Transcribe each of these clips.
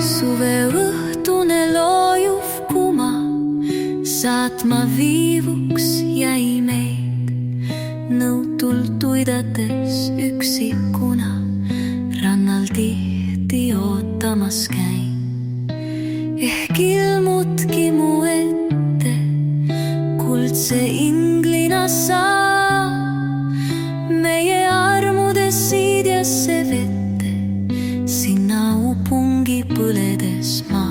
Suveõhtune loojuv kuma saatma viivuks jäi meid, nõutult uidates üksikuna rannal tihti ootamas käin. Ehk ilmudki mu ette kuldse inglina sa, meie armudes siidjasse vette, sinna upungi põledes ma.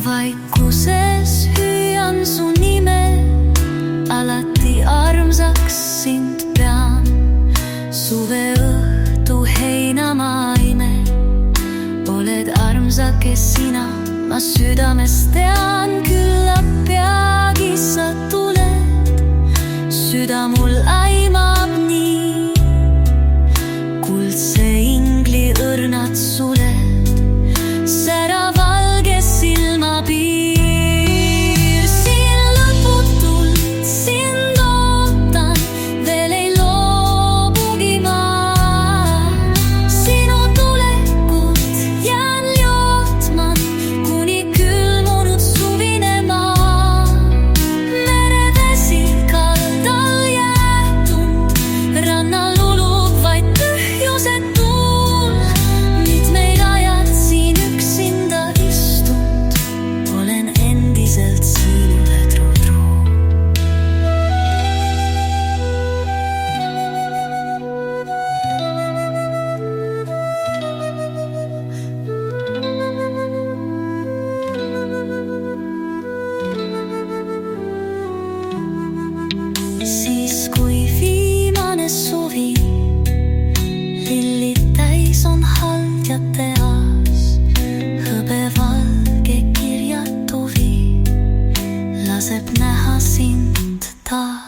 Vaikuses hüüan su nime, alati armsaks sind pean. Suveõhtu heinamaa ime, oled armsake sina, ma südames tean. Küllap peagi sa tuled, süda mul aimab nii, kuldse ingli õrnad suled, säravalge silmapiir. Siin lõputult sind ootan, veel ei loobugi ma. Sinu tulekut jään lootma, kuni külmunud suvine maa. Merevesi kaldal jäätunud, rannal ulub vaid tühjuse tuul. Mitmeid ajad siin üksinda istunud, olen endiselt sinule truu. Siis kui viimane suvi lillid täis on haldjate aas, hõbevalge kirjatu vii laseb näha sind taas.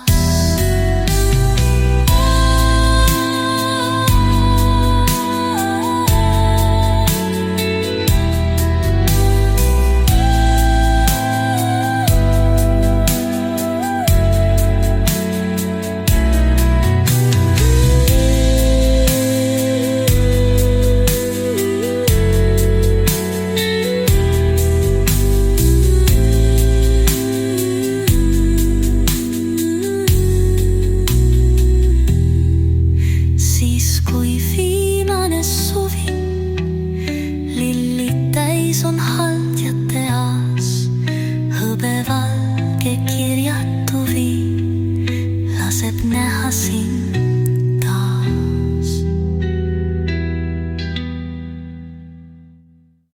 Siis kui viimane suvi lillid täis on